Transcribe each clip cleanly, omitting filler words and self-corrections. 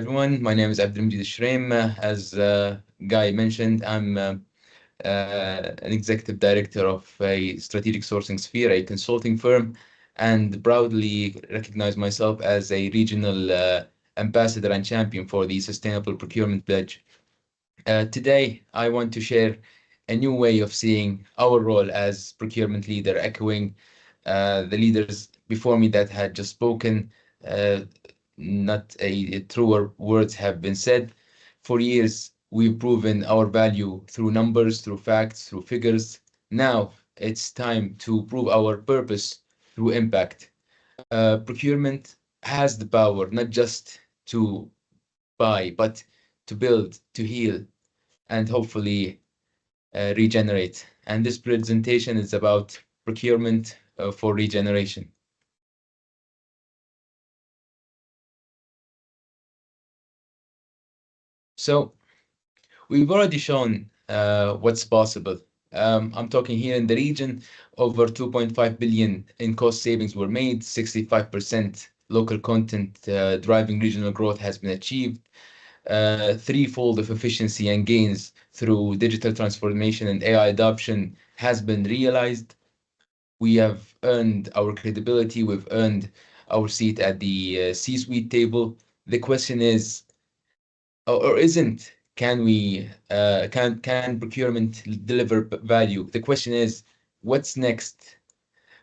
Everyone, my name is Abdulmajeed. As Guy mentioned, I'm an executive director of a strategic sourcing sphere, a consulting firm, and proudly recognize myself as a regional ambassador and champion for the Sustainable Procurement Pledge. Today, I want to share a new way of seeing our role as procurement leader, echoing the leaders before me that had just spoken. Uh, Not a truer words have been said. For years, we've proven our value through numbers, through facts, through figures. Now it's time to prove our purpose through impact. Procurement has the power not just to buy, but to build, to heal, and hopefully regenerate. And this presentation is about procurement for regeneration. So we've already shown what's possible. I'm talking here in the region, over 2.5 billion in cost savings were made, 65% local content driving regional growth has been achieved, threefold of efficiency and gains through digital transformation and AI adoption has been realized. We have earned our credibility, we've earned our seat at the C-suite table. The question is, or isn't, can procurement deliver value? The question is, what's next,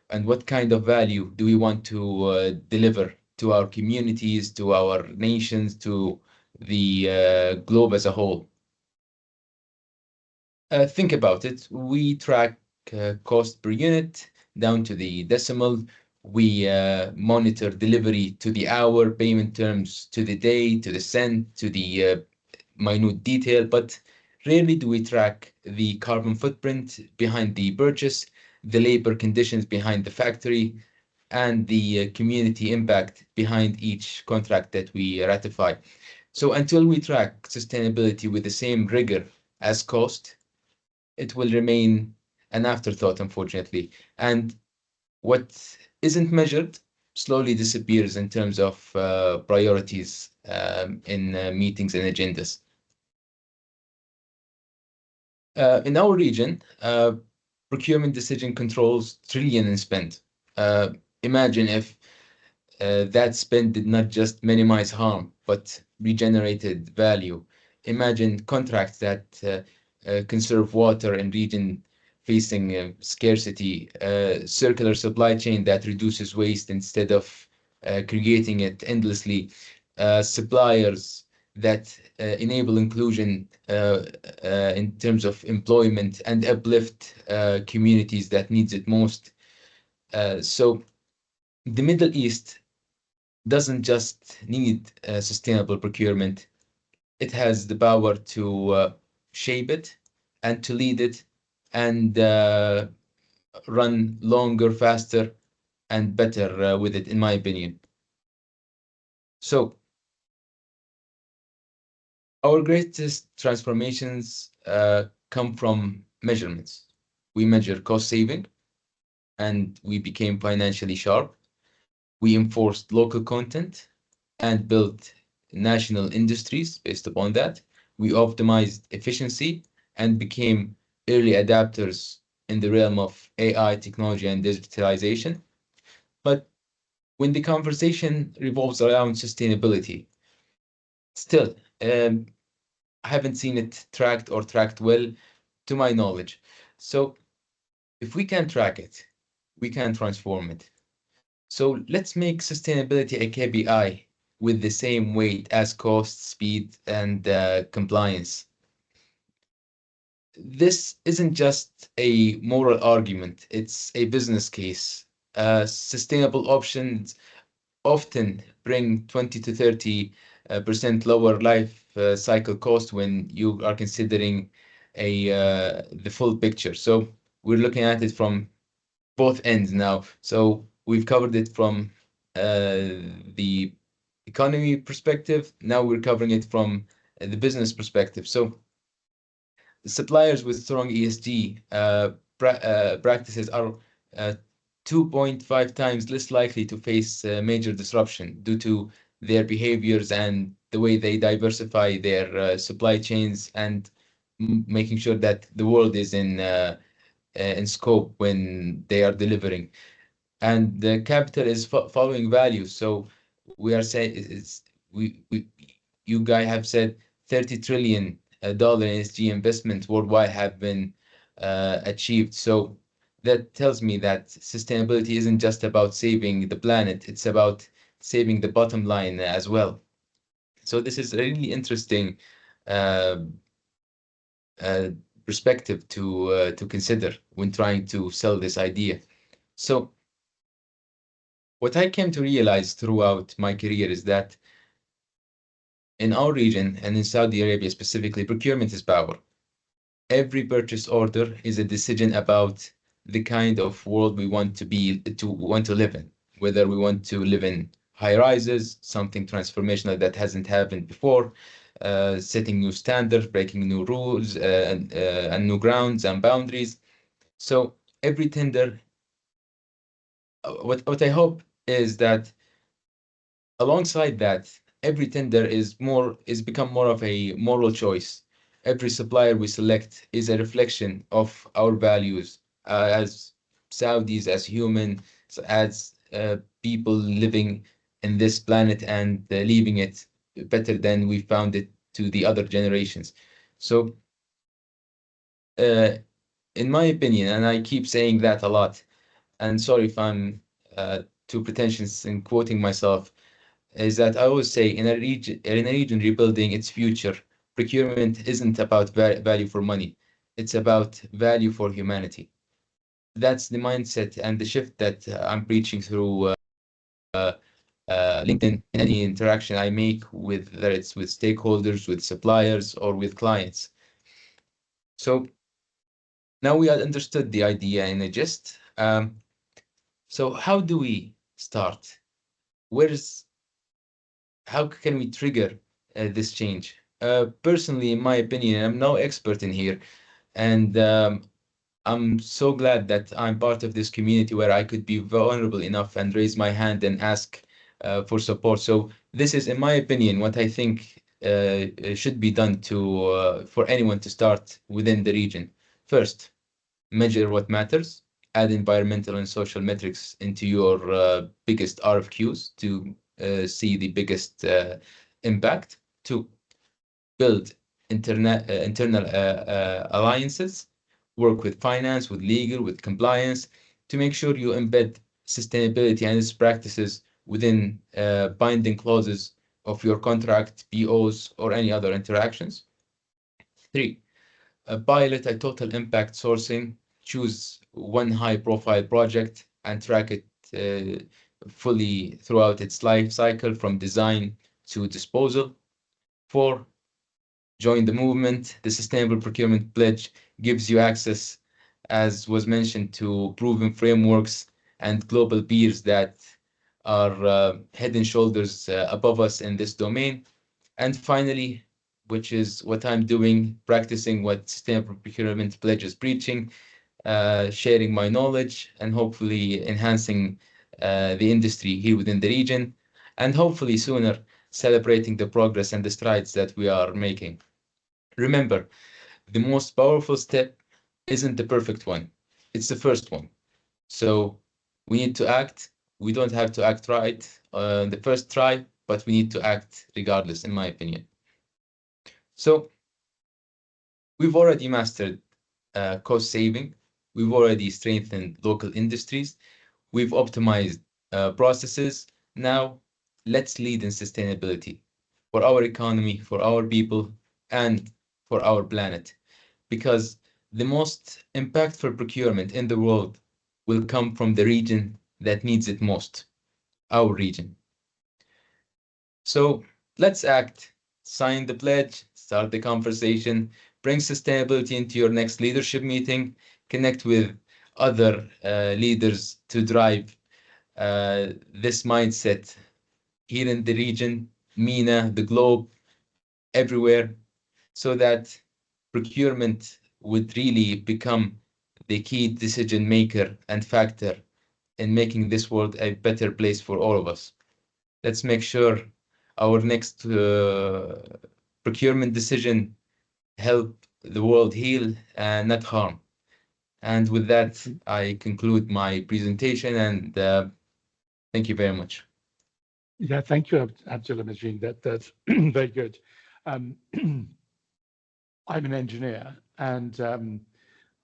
and what kind of value do we want to deliver to our communities, to our nations, to the globe as a whole? Think about it. We track cost per unit down to the decimal. We monitor delivery to the hour, payment terms to the day, to the cent, to the minute detail, but rarely do we track the carbon footprint behind the purchase, the labor conditions behind the factory, and the community impact behind each contract that we ratify. So until we track sustainability with the same rigor as cost, it will remain an afterthought, unfortunately. And what isn't measured slowly disappears in terms of priorities in meetings and agendas. In our region, procurement decision controls trillion in spend. Imagine if that spend did not just minimize harm, but regenerated value. Imagine contracts that conserve water in region facing scarcity, circular supply chain that reduces waste instead of creating it endlessly, suppliers that enable inclusion in terms of employment and uplift communities that needs it most. So the Middle East doesn't just need sustainable procurement, it has the power to shape it and to lead it and run longer, faster, and better with it, in my opinion. So our greatest transformations come from measurements. We measure cost saving, and we became financially sharp. We enforced local content and built national industries based upon that. We optimized efficiency and became early adapters in the realm of AI technology and digitalization. But when the conversation revolves around sustainability, still, I haven't seen it tracked or tracked well to my knowledge. So if we can track it, we can transform it. So let's make sustainability a KPI with the same weight as cost, speed, and compliance. This isn't just a moral argument, it's a business case. Sustainable options often bring 20 to 30% lower life cycle cost when you are considering the full picture. So we're looking at it from both ends now. So we've covered it from the economy perspective. Now we're covering it from the business perspective. So suppliers with strong ESG practices are 2.5 times less likely to face major disruption due to their behaviors and the way they diversify their supply chains and making sure that the world is in scope when they are delivering. And the capital is following value. So we are saying we you guys have said 30 trillion dollar in SG investment worldwide have been achieved. So that tells me that sustainability isn't just about saving the planet, it's about saving the bottom line as well. So this is a really interesting uh, uh, perspective to consider when trying to sell this idea. So what I came to realize throughout my career is that in our region and in Saudi Arabia specifically, procurement is power. Every purchase order is a decision about the kind of world we want to live in, whether we want to live in high rises, something transformational that hasn't happened before, setting new standards, breaking new rules, and new grounds and boundaries. So every tender, what I hope is that alongside that, every tender is become more of a moral choice. Every supplier we select is a reflection of our values as Saudis, as humans, as people living in this planet and leaving it better than we found it to the other generations. So, uh, in my opinion, and I keep saying that a lot, and sorry if I'm too pretentious in quoting myself, is that I always say in a region rebuilding its future, procurement isn't about value for money. It's about value for humanity. That's the mindset and the shift that I'm preaching through uh, LinkedIn in any interaction I make with whether it's with stakeholders, with suppliers, or with clients. So now we have understood the idea in a gist. So how do we start? Where's how can we trigger this change? Personally, in my opinion, I'm no expert in here, and I'm so glad that I'm part of this community where I could be vulnerable enough and raise my hand and ask for support. So this is, in my opinion, what I think should be done to for anyone to start within the region. First, measure what matters. Add environmental and social metrics into your biggest RFQs to see the biggest impact. Two, build internal alliances, work with finance, with legal, with compliance to make sure you embed sustainability and its practices within binding clauses of your contract, POs, or any other interactions. Three, pilot a total impact sourcing, choose one high-profile project and track it fully throughout its life cycle from design to disposal. Four, join the movement. The Sustainable Procurement Pledge gives you access, as was mentioned, to proven frameworks and global peers that are head and shoulders above us in this domain. And finally, which is what I'm doing, practicing what Sustainable Procurement Pledge is preaching, sharing my knowledge, and hopefully enhancing the industry here within the region, and hopefully sooner celebrating the progress and the strides that we are making. Remember, the most powerful step isn't the perfect one, it's the first one. So we need to act. We don't have to act right the first try, but we need to act regardless, in my opinion. So we've already mastered cost saving. We've already strengthened local industries. We've optimized processes. Now let's lead in sustainability for our economy, for our people, and for our planet. Because the most impactful procurement in the world will come from the region that needs it most, our region. So let's act, sign the pledge, start the conversation, bring sustainability into your next leadership meeting, connect with other leaders to drive this mindset here in the region, MENA, the globe, everywhere, so that procurement would really become the key decision maker and factor in making this world a better place for all of us. Let's make sure our next procurement decision help the world heal and not harm. And with that, I conclude my presentation, and thank you very much. Yeah, thank you, Abdulmajeed. That's very good. I'm an engineer, and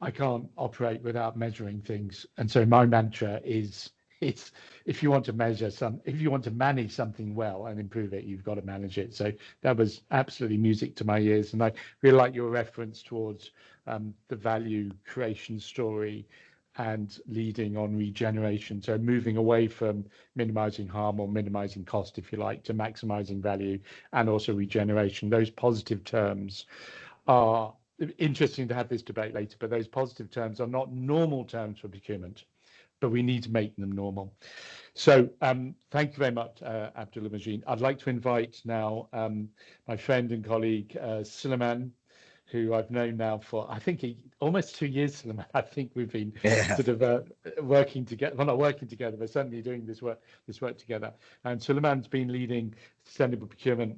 I can't operate without measuring things. And so my mantra is, if you want to manage something well and improve it, you've got to manage it. So that was absolutely music to my ears. And I really like your reference towards the value creation story and leading on regeneration. So moving away from minimizing harm or minimizing cost, if you like, to maximizing value and also regeneration. Those positive terms are interesting to have this debate later, but those positive terms are not normal terms for procurement, but we need to make them normal. So thank you very much, Abdulmajeed. I'd like to invite now my friend and colleague, Sulaiman, who I've known now for, I think, almost 2 years, Sulaiman. I think we've been sort of working together, well, not working together, but certainly doing this work together. And Sulaiman's been leading sustainable procurement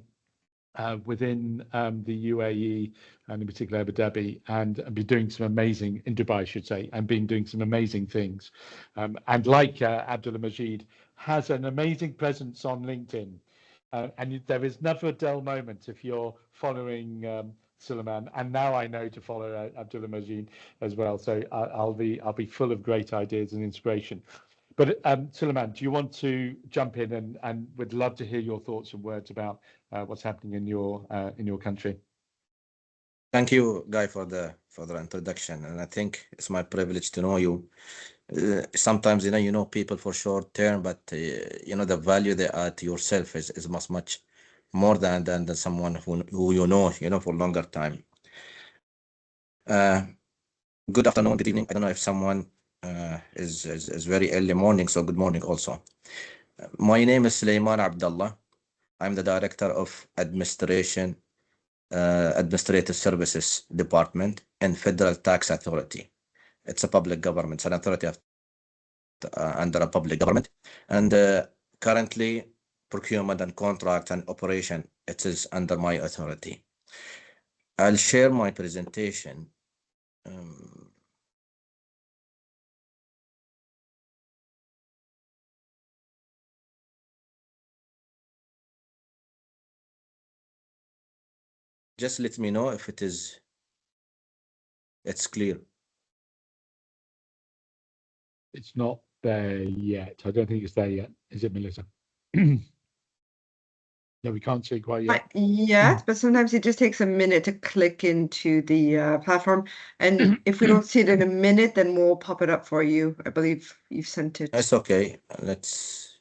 within the UAE and in particular Abu Dhabi, and be doing some amazing, in Dubai I should say, and been doing some amazing things. And like Abdulmajeed, has an amazing presence on LinkedIn. And there is never a dull moment if you're following Sulaiman, and now I know to follow Abdulmajeed as well. So I'll be full of great ideas and inspiration. But Sulaiman, do you want to jump in and would love to hear your thoughts and words about what's happening in your country? Thank you, Guy, for the introduction, and I think it's my privilege to know you. Sometimes you know people for short term, but the value they add to yourself is much more than someone who you know for longer time. Good afternoon, good evening. I don't know if someone is very early morning, so good morning also. My name is Sulaiman Abdullah. I'm the director of administrative services department in Federal Tax Authority. It's a public government, it's an authority under a public government, and currently procurement and contract and operation, it is under my authority. I'll share my presentation. Just let me know if it's clear. It's not there yet. I don't think it's there yet. Is it, Melissa? No, we can't see quite yet. Not yet, but sometimes it just takes a minute to click into the platform. And if we don't see it in a minute, then we'll pop it up for you. I believe you've sent it. It's okay. Let's.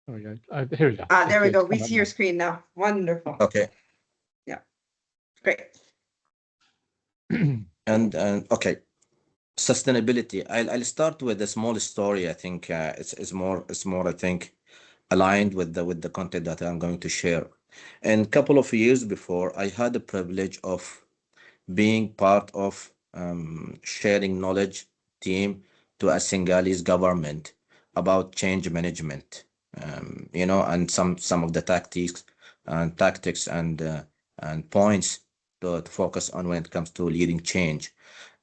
Oh, yeah. Here we go. There we go. We see your screen now. Wonderful. Okay. Yeah. Great. And okay. Sustainability. I'll start with a small story. I think it's more I think aligned with the content that I'm going to share. And a couple of years before, I had the privilege of being part of sharing knowledge team to a Senegalese government about change management. And some of the tactics and points to focus on when it comes to leading change.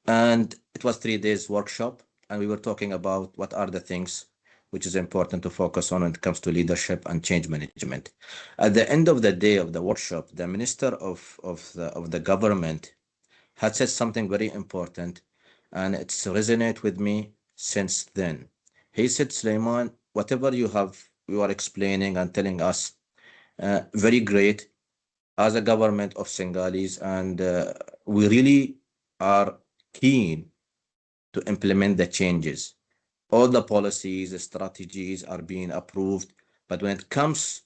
And it was 3 days workshop, and we were talking about what are the things which is important to focus on when it comes to leadership and change management. At the end of the day of the workshop, the minister of the government had said something very important, and it's resonated with me since then. He said, Sulaiman, whatever you are explaining and telling us, very great as a government of Senegalese, and we really are keen to implement the changes. All the policies, the strategies are being approved, but when it comes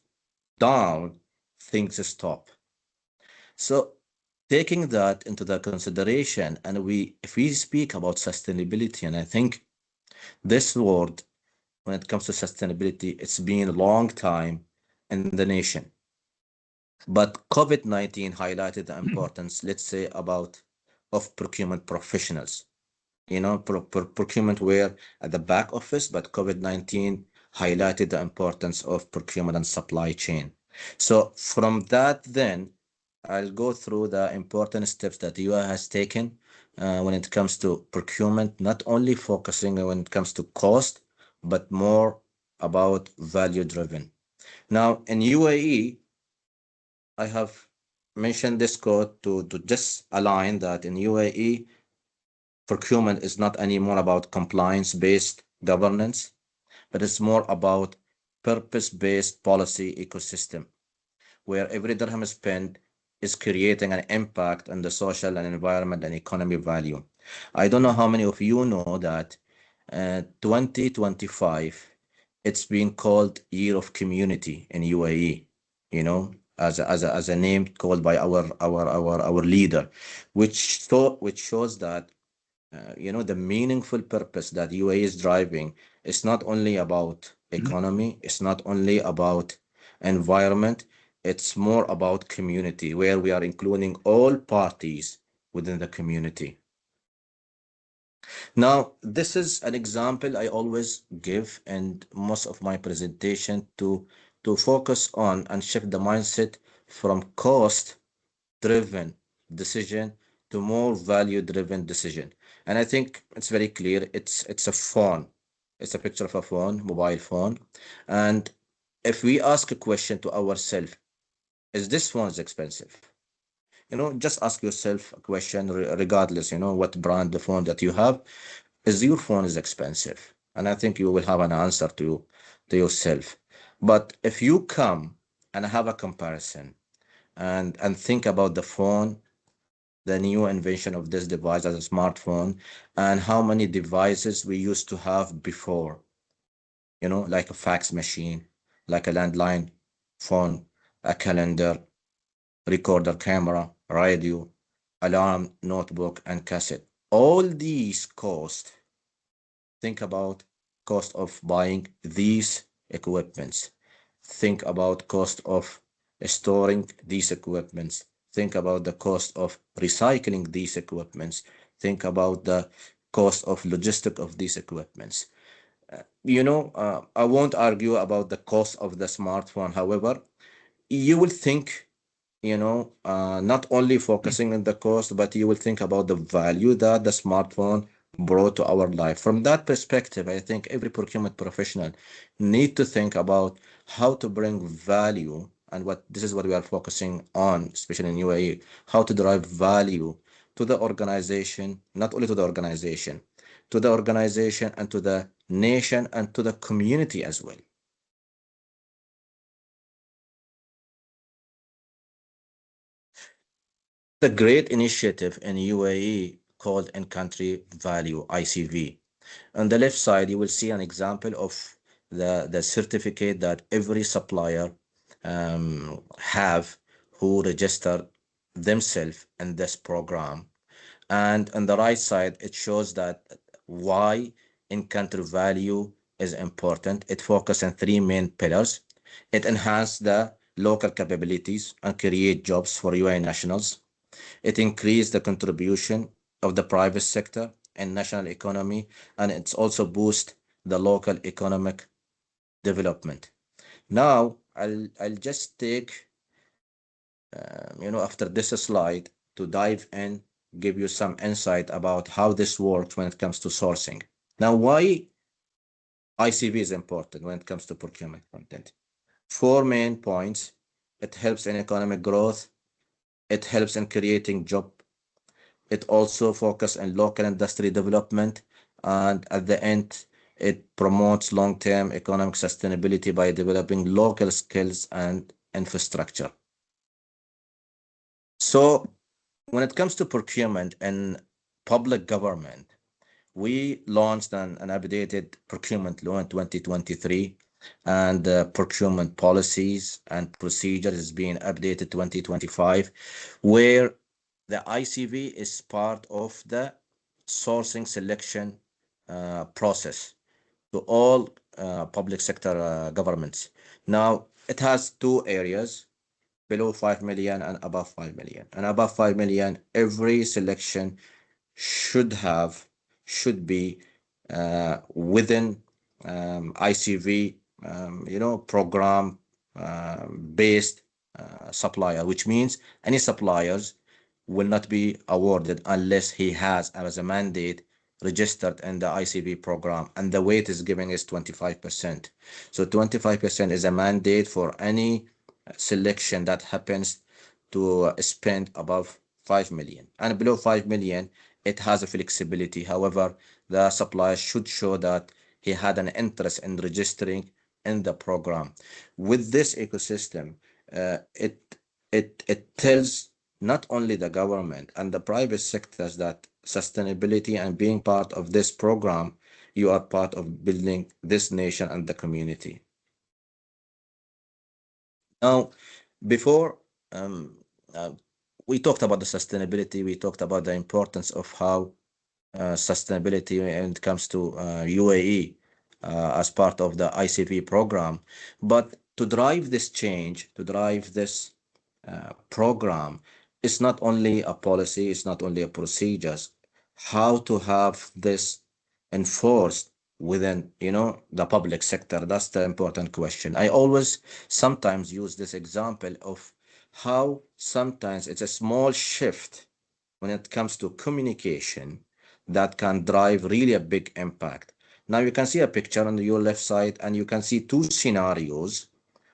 down, things stop. So taking that into the consideration, and if we speak about sustainability, and I think this word, when it comes to sustainability, it's been a long time in the nation. But COVID-19 highlighted the importance, let's say, of procurement professionals. Procurement were at the back office, but COVID-19 highlighted the importance of procurement and supply chain. So from that, then I'll go through the important steps that UAE has taken when it comes to procurement, not only focusing when it comes to cost, but more about value driven. Now, in UAE, I have mentioned this code to just align that in UAE, procurement is not anymore about compliance-based governance, but it's more about purpose-based policy ecosystem, where every dirham spent is creating an impact on the social and environment and economy value. I don't know how many of you know that 2025, it's been called Year of Community in UAE, you know, as a name called by our leader, which shows that you know, the meaningful purpose that UAE is driving is not only about economy, it's not only about environment, it's more about community, where we are including all parties within the community. Now, this is an example I always give and most of my presentation to focus on and shift the mindset from cost-driven decision to more value-driven decision. And I think it's very clear. It's a phone. It's a picture of a phone, mobile phone. And if we ask a question to ourselves, is this phone expensive? You know, just ask yourself a question regardless, you know, what brand the phone that you have. Is your phone is expensive? And I think you will have an answer to yourself. But if you come and have a comparison and think about the phone, the new invention of this device as a smartphone, and how many devices we used to have before, you know, like a fax machine, like a landline phone, a calendar, recorder camera, radio, alarm, notebook, and cassette. All these cost, think about cost of buying these equipments. Think about cost of storing these equipments. Think about the cost of recycling these equipments. Think about the cost of logistic of these equipments. You know, I won't argue about the cost of the smartphone. However, you will think, you know, not only focusing on the cost, but you will think about the value that the smartphone brought to our life. From that perspective, I think every procurement professional need to think about how to bring value, and what this is what we are focusing on, especially in UAE, how to drive value to the organization, not only to the organization, and to the nation and to the community as well. The great initiative in UAE called In-Country Value, ICV. On the left side, you will see an example of the certificate that every supplier have who register themselves in this program. And on the right side, it shows that why in-country value is important. It focuses on three main pillars. It enhances the local capabilities and create jobs for UAE nationals. It increased the contribution of the private sector and national economy, and it's also boost the local economic development. Now, I'll just take, you know, after this slide to dive in, give you some insight about how this works when it comes to sourcing. Now, why ICV is important when it comes to procurement content? 4 main points. It helps in economic growth. It helps in creating job. It also focuses on local industry development. And at the end, it promotes long-term economic sustainability by developing local skills and infrastructure. So when it comes to procurement and public government, we launched an updated procurement law in 2023, and procurement policies and procedures is being updated 2025, where the ICV is part of the sourcing selection process to all public sector governments. Now, it has 2 areas, below 5 million and above 5 million. And above 5 million, every selection should be within ICV program based supplier, which means any suppliers will not be awarded unless he has as a mandate registered in the ICP program, and the weight is giving is 25%. So 25% is a mandate for any selection that happens to spend above 5 million, and below 5 million it has a flexibility. However, the supplier should show that he had an interest in registering in the program. With this ecosystem, it tells not only the government and the private sectors that sustainability and being part of this program, you are part of building this nation and the community. Now, before we talked about the sustainability, we talked about the importance of how sustainability when it comes to UAE as part of the ICP program. But to drive this change, to drive this program, it's not only a policy, it's not only a procedures, how to have this enforced within the public sector. That's the important question. I always sometimes use this example of how sometimes it's a small shift when it comes to communication that can drive really a big impact. Now you can see a picture on your left side and you can see two scenarios.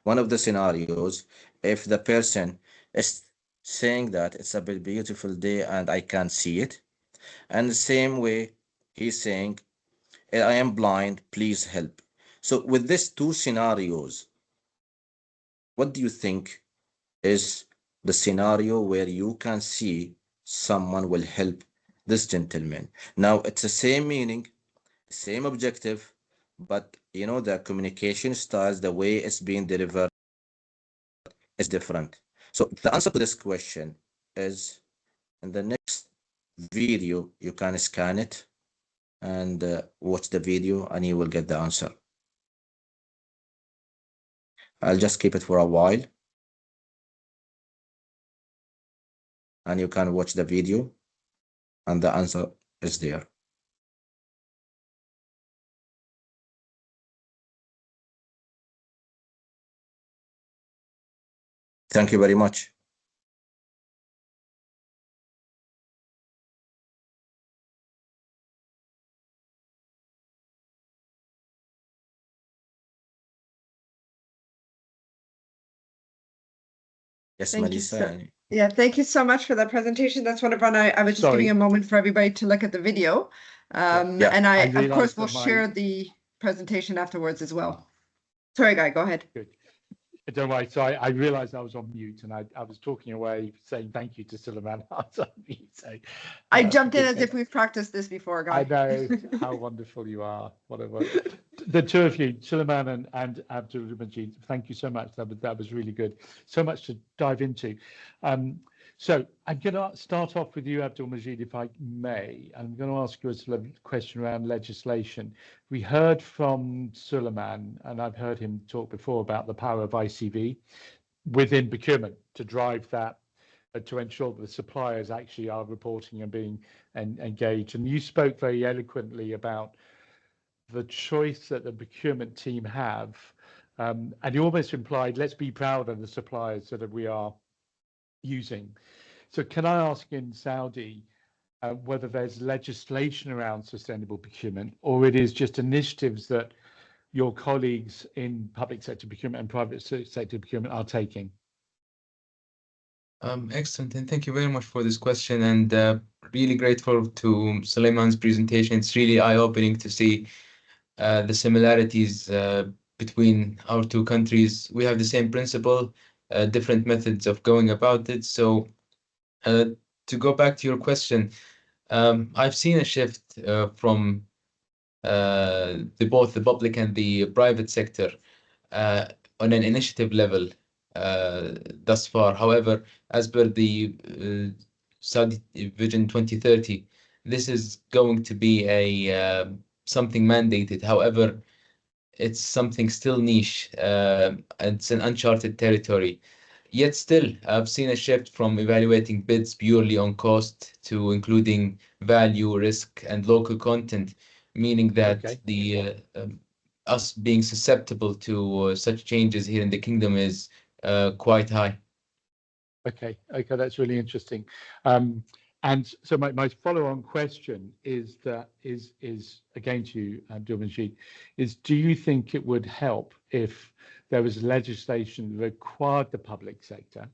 One of the scenarios, if the person is saying that it's a beautiful day and I can't see it, and the same way he's saying, I am blind, please help. So with these two scenarios, what do you think is the scenario where you can see someone will help this gentleman? Now it's the same meaning, same objective, but the communication styles, the way it's being delivered is different. So the answer to this question is in the next video. You can scan it and watch the video and you will get the answer. I'll just keep it for a while and you can watch the video and the answer is there. Thank you very much. Yes, Thank you Melissa. Yeah, thank you so much for that presentation. That's wonderful. And I was just Sorry. giving a moment for everybody to look at the video. Yeah. And I of realized course, will that my- share the presentation afterwards as well. Sorry, Guy, go ahead. Good. Don't worry. So I realized I was on mute and I was talking away saying thank you to Sulaiman. I was on mute, so, I jumped in good. as if we've practiced this before, Guy. I know how wonderful you are. Whatever. The two of you, Sulaiman and Abdulmajeed, thank you so much. That was really good. So much to dive into. So I'm going to start off with you, Abdulmajeed, if I may. I'm going to ask you a question around legislation. We heard from Sulaiman, and I've heard him talk before about the power of ICV within procurement to drive that, to ensure that the suppliers actually are reporting and being engaged. And you spoke very eloquently about the choice that the procurement team have. And you almost implied, let's be proud of the suppliers that we are using. So can I ask in Saudi whether there's legislation around sustainable procurement, or it is just initiatives that your colleagues in public sector procurement and private sector procurement are taking? Excellent, and thank you very much for this question, and really grateful to Sulaiman's presentation. It's really eye-opening to see the similarities between our two countries. We have the same principle, different methods of going about it. So to go back to your question, I've seen a shift from both the public and the private sector on an initiative level thus far. However, as per the Saudi Vision 2030, this is going to be a something mandated. However, it's something still niche. It's an uncharted territory. Yet still, I've seen a shift from evaluating bids purely on cost to including value, risk, and local content, meaning that us being susceptible to such changes here in the kingdom is quite high. Okay, that's really interesting. And so my follow-on question is again to you, Abdulmajeed, is do you think it would help if there was legislation that required the public sector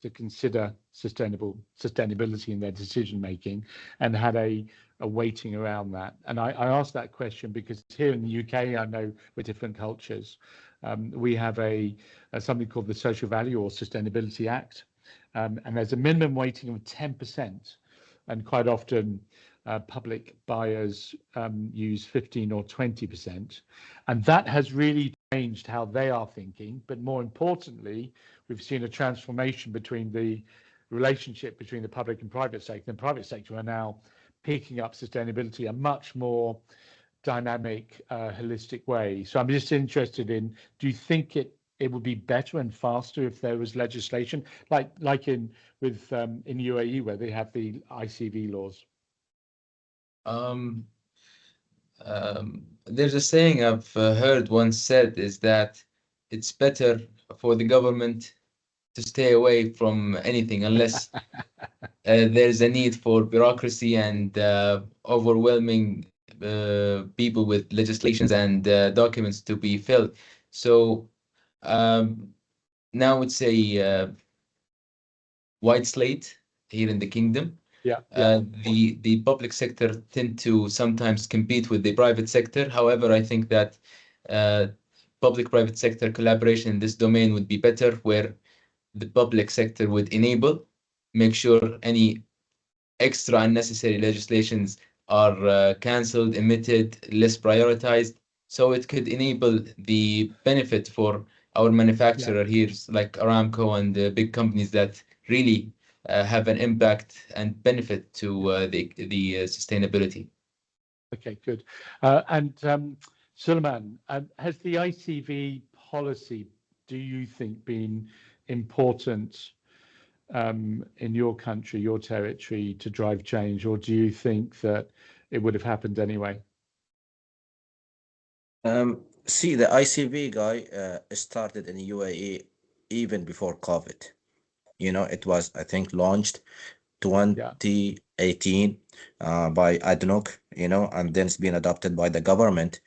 to consider sustainability in their decision making and had a weighting around that? And I ask that question because here in the UK, I know with different cultures, we have a something called the Social Value or Sustainability Act. And there's a minimum weighting of 10%, and quite often public buyers use 15 or 20%, and that has really changed how they are thinking. But more importantly, we've seen a transformation between the relationship between the public and private sector. And private sector are now picking up sustainability a much more dynamic, holistic way. So I'm just interested in, do you think it would be better and faster if there was legislation like in UAE where they have the ICV laws? There's a saying I've heard once said is that it's better for the government to stay away from anything unless there's a need for bureaucracy and overwhelming people with legislations and documents to be filled. So now it's a white slate here in the kingdom. The public sector tend to sometimes compete with the private sector. However, I think that public-private sector collaboration in this domain would be better, where the public sector would make sure any extra unnecessary legislations are cancelled, omitted, less prioritized, so it could enable the benefit for our manufacturer here, like Aramco and the big companies that really have an impact and benefit to the sustainability. Okay, good. And Sulaiman, has the ICV policy, do you think, been important in your country, your territory, to drive change, or do you think that it would have happened anyway? See, the ICV guy started in UAE even before COVID. You know, it was, I think, launched 2018 by Adnok, you know, and then it's been adopted by the government.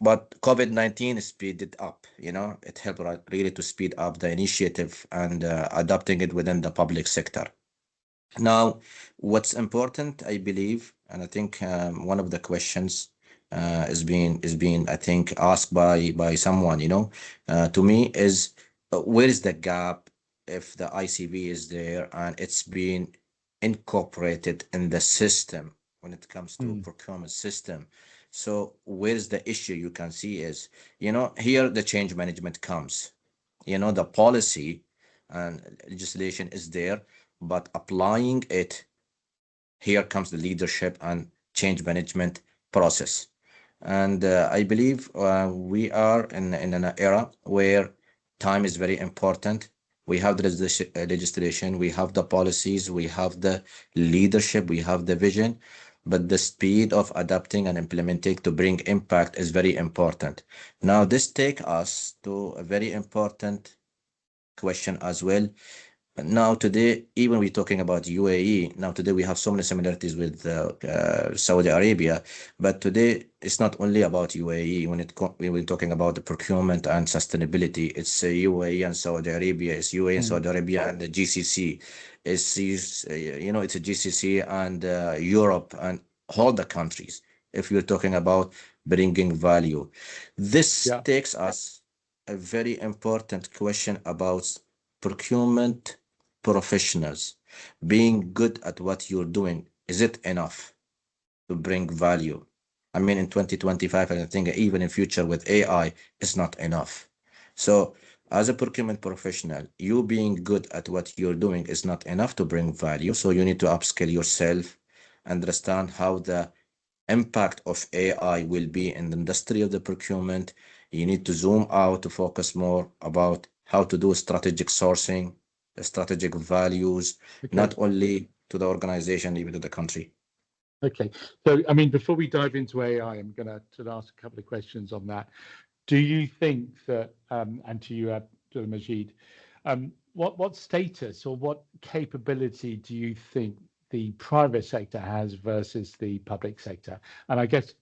But COVID-19 speeded up, you know, it helped really to speed up the initiative and adopting it within the public sector. Now, what's important, I believe, and I think one of the questions is being I think asked by someone, you know, to me is where is the gap if the ICV is there and it's been incorporated in the system when it comes to procurement system. So where's the issue you can see is, you know, here the change management comes, you know, the policy and legislation is there, but applying it, here comes the leadership and change management process. And I believe we are in an era where time is very important. We have the legislation, we have the policies, we have the leadership, we have the vision, but the speed of adapting and implementing to bring impact is very important. Now, this takes us to a very important question as well. Now today, even we're talking about UAE, now today we have so many similarities with Saudi Arabia, but today it's not only about UAE. When we're talking about the procurement and sustainability, it's UAE and Saudi Arabia, it's UAE and Saudi Arabia and the GCC. It's, you know, it's a GCC and Europe and all the countries, if you're talking about bringing value. This takes us a very important question about procurement professionals being good at what you're doing. Is it enough to bring value? I mean, in 2025, and I think even in future with AI, it's not enough. So as a procurement professional, you being good at what you're doing is not enough to bring value. So you need to upskill yourself, understand how the impact of AI will be in the industry of the procurement. You need to zoom out to focus more about how to do strategic sourcing, the strategic values, not only to the organization, even to the country. Okay. So, I mean, before we dive into AI, I'm going to ask a couple of questions on that. Do you think that, and to you, Abdulmajeed, what status or what capability do you think the private sector has versus the public sector? And I guess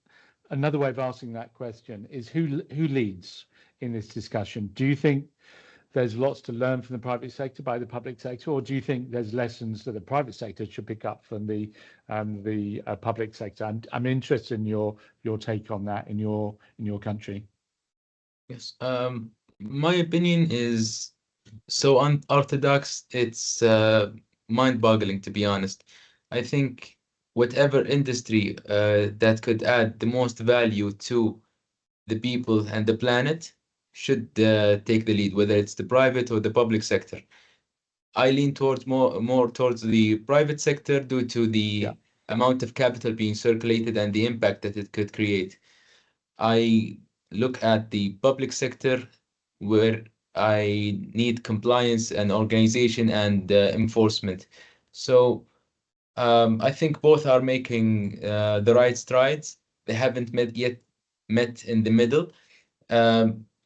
another way of asking that question is who leads in this discussion? Do you think there's lots to learn from the private sector by the public sector, or do you think there's lessons that the private sector should pick up from the public sector? I'm interested in your take on that in your country. Yes. My opinion is so unorthodox. It's mind-boggling, to be honest. I think whatever industry that could add the most value to the people and the planet should take the lead, whether it's the private or the public sector. I lean towards more towards the private sector due to the amount of capital being circulated and the impact that it could create. I look at the public sector where I need compliance and organization and enforcement. So I think both are making the right strides. They haven't met in the middle.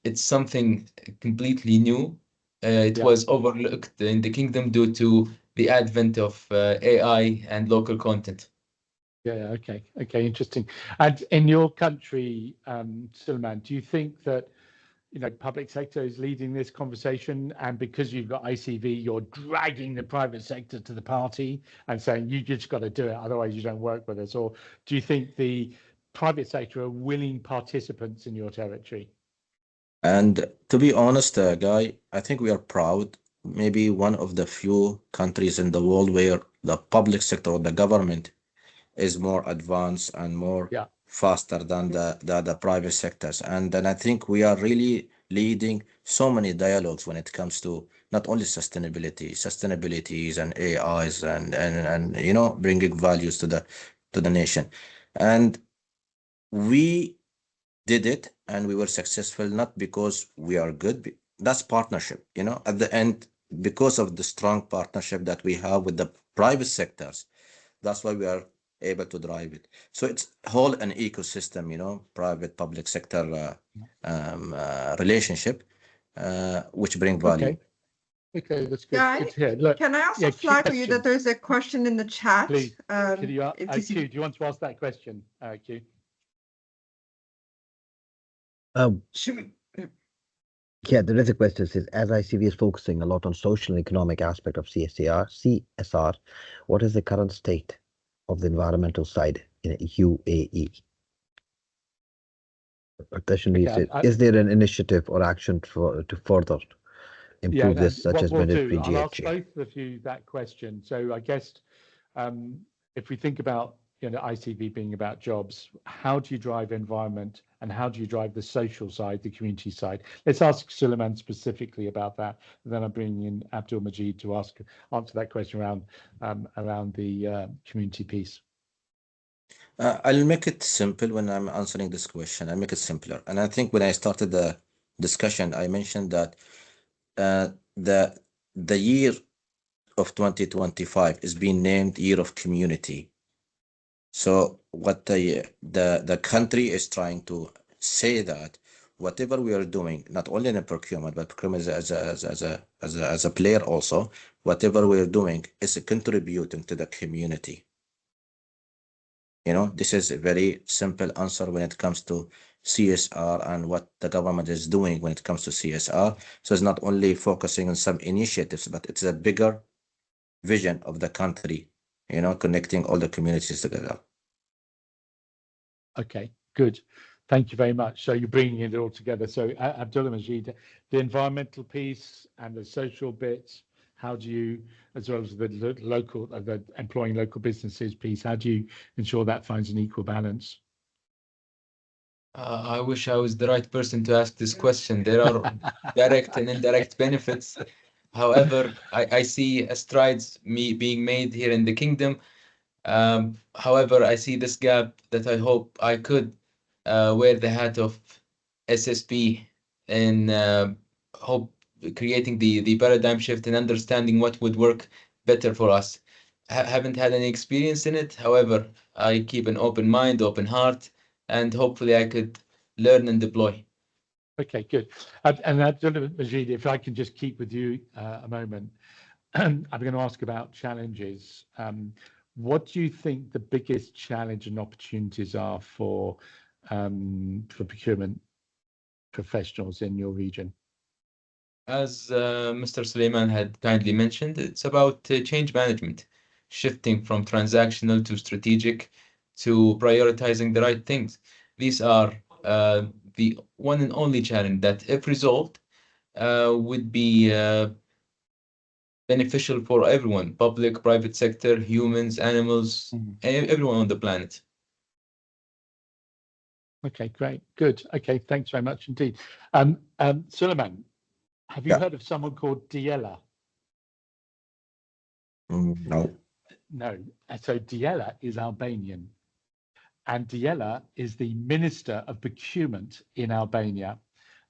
It's something completely new. It was overlooked in the kingdom due to the advent of AI and local content. Yeah, okay, interesting. And in your country, Sulaiman, do you think that public sector is leading this conversation, and because you've got ICV, you're dragging the private sector to the party and saying you just got to do it, otherwise you don't work with us? Or do you think the private sector are willing participants in your territory? And to be honest, Guy, I think we are proud, maybe one of the few countries in the world where the public sector or the government is more advanced and more faster than the private sectors. And then I think we are really leading so many dialogues when it comes to not only sustainabilities and AIs and bringing values to the nation. And we did it and we were successful not because we are good. That's partnership, at the end, because of the strong partnership that we have with the private sectors. That's why we are able to drive it. So it's whole an ecosystem, private public sector relationship, which bring value. Okay, that's good. Guy, good to hear. Look, can I also flag for you that there's a question in the chat? Please, Q, do you want to ask that question, Q? Yeah, there is a question that says, as ICV is focusing a lot on social and economic aspect of CSR, what is the current state of the environmental side in UAE? Additionally, is there an initiative or action to further improve this, such as mandatory GHG? I'll ask both of you that question. So I guess if we think about ICV being about jobs, how do you drive environment and how do you drive the social side, the community side? Let's ask Sulaiman specifically about that. And then I'm bringing in Abdulmajeed to answer that question around the community piece. I'll make it simple when I'm answering this question. I'll make it simpler. And I think when I started the discussion, I mentioned that the year of 2025 is being named Year of Community. So what the country is trying to say that whatever we are doing, not only in procurement, but procurement as a player also, whatever we are doing is contributing to the community. This is a very simple answer when it comes to CSR and what the government is doing when it comes to CSR. So it's not only focusing on some initiatives, but it's a bigger vision of the country, connecting all the communities together. Okay, good. Thank you very much. So you're bringing it all together. So Abdulmajeed, the environmental piece and the social bits, how do you, as well as the local, the employing local businesses piece, how do you ensure that finds an equal balance? I wish I was the right person to ask this question. There are direct and indirect benefits. However, I see strides being made here in the kingdom. However, I see this gap that I hope I could wear the hat of SSP and hope creating the paradigm shift and understanding what would work better for us. haven't had any experience in it. However, I keep an open mind, open heart, and hopefully I could learn and deploy. Okay, good. And Abdulmajeed, if I can just keep with you a moment, I'm going to ask about challenges. What do you think the biggest challenge and opportunities are for procurement professionals in your region? As Mr. Sulaiman had kindly mentioned, it's about change management, shifting from transactional to strategic to prioritizing the right things. These are the one and only challenge that, if resolved, would be beneficial for everyone, public, private sector, humans, animals, everyone on the planet. Okay, great, good. Okay, thanks very much indeed. Sulaiman, have you heard of someone called Diella? No. No. So Diella is Albanian, and Diella is the Minister of Procurement in Albania,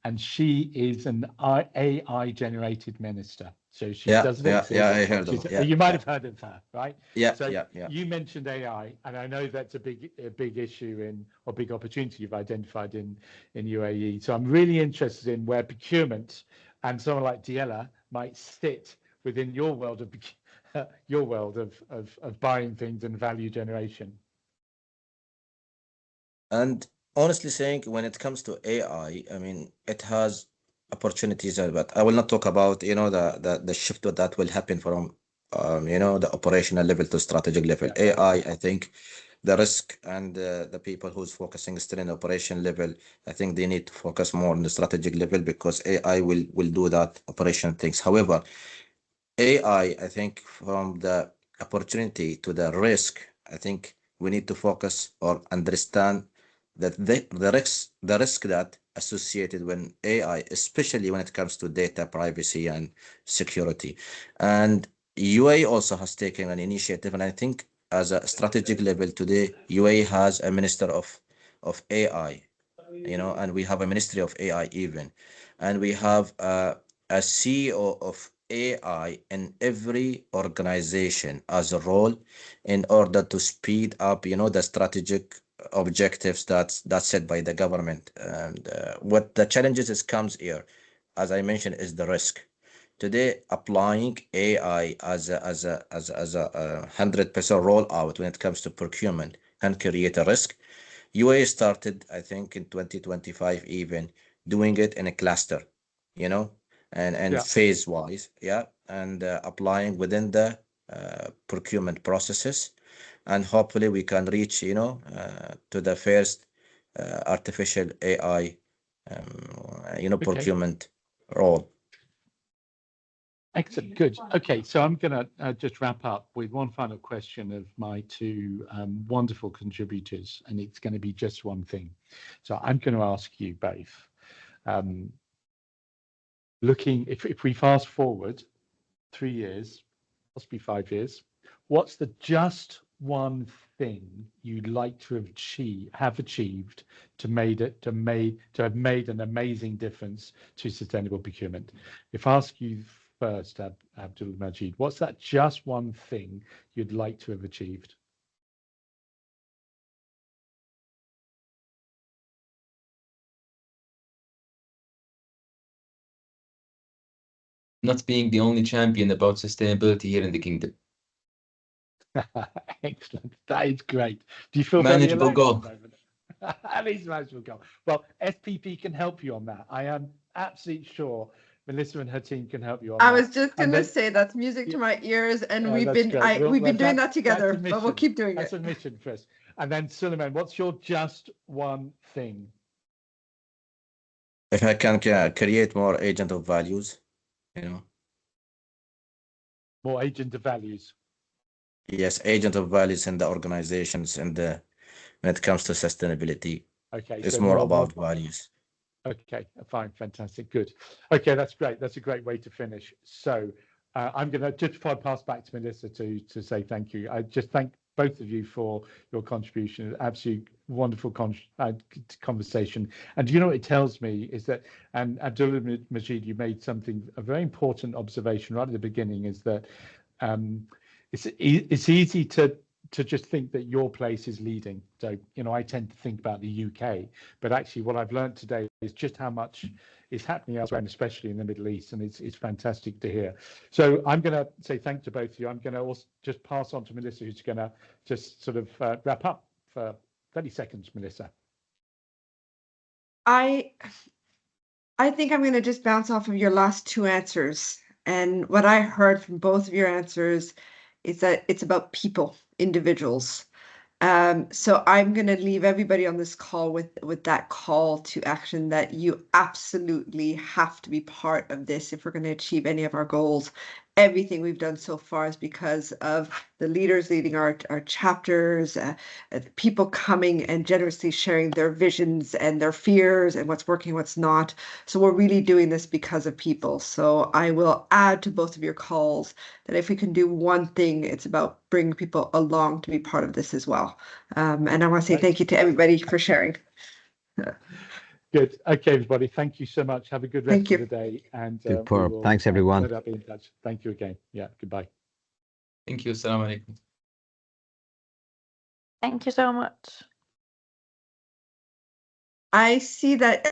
and she is an AI-generated minister. So she doesn't exist. Yeah, I heard of her. You might have heard of her, right? Yeah, so yeah. You mentioned AI, and I know that's a big issue or big opportunity you've identified in UAE. So I'm really interested in where procurement and someone like Diella might sit within your world of buying things and value generation. And honestly saying, when it comes to AI, I mean, it has opportunities, but I will not talk about, the shift that will happen from, the operational level to strategic level. Yeah. AI, I think the risk and the people who's focusing still in operation level, I think they need to focus more on the strategic level, because AI will do that operation things. However, AI, I think from the opportunity to the risk, I think we need to focus or understand that the risk that associated with AI, especially when it comes to data privacy and security. And UAE also has taken an initiative, and I think as a strategic level today, UAE has a minister of AI, and we have a ministry of AI even, and we have a CEO of AI in every organization as a role in order to speed up, the strategic objectives that's set by the government. And what the challenges comes here, as I mentioned, is the risk. Today, applying AI as a 100% rollout when it comes to procurement can create a risk. UAE started, I think, in 2025 even doing it in a cluster, and phase wise, and applying within the procurement processes, and hopefully we can reach, to the first artificial AI, procurement role. Excellent, good. Okay, so I'm going to just wrap up with one final question of my two wonderful contributors, and it's going to be just one thing. So I'm going to ask you both, if we fast forward 3 years, possibly 5 years, what's the just one thing you'd like to have achieved to have made an amazing difference to sustainable procurement? If I ask you first, Abdulmajeed, what's that just one thing you'd like to have achieved? Not being the only champion about sustainability here in the kingdom. Excellent, that is great. Do you feel manageable goal? At least manageable goal. Well, SPP can help you on that. I am absolutely sure Melissa and her team can help you on that. I was just going to say that's music to my ears, and we've been doing that together, but we'll keep doing it. That's a mission, Chris. And then Sulaiman, what's your just one thing? If I can create more agent of values, More agent of values. Yes, agent of values in the organizations, and when it comes to sustainability, okay, it's so more about values. Okay, fine, fantastic, good. Okay, that's great. That's a great way to finish. So I'm going to, just before I pass back to Melissa to say thank you, I just thank both of you for your contribution. Absolutely wonderful conversation. And do you know what it tells me is that, and Abdulmajeed, you made a very important observation right at the beginning, is that it's easy to just think that your place is leading. So, you know, I tend to think about the UK, but actually what I've learned today is just how much is happening elsewhere, and especially in the Middle East, and it's fantastic to hear. So I'm going to say thanks to both of you. I'm going to also just pass on to Melissa, who's going to just sort of wrap up for 30 seconds, Melissa. I think I'm going to just bounce off of your last two answers. And what I heard from both of your answers is that it's about people, individuals. So I'm going to leave everybody on this call with that call to action, that you absolutely have to be part of this if we're going to achieve any of our goals. Everything we've done so far is because of the leaders leading our chapters, people coming and generously sharing their visions and their fears and what's working, what's not. So we're really doing this because of people. So I will add to both of your calls that if we can do one thing, it's about bringing people along to be part of this as well. And I want to say thank you to everybody for sharing. Good. Okay, everybody. Thank you so much. Have a good rest of the day. And superb. Thanks, everyone. No doubt be in touch. Thank you again. Yeah. Goodbye. Thank you. Assalamu alaikum. Thank you so much. I see that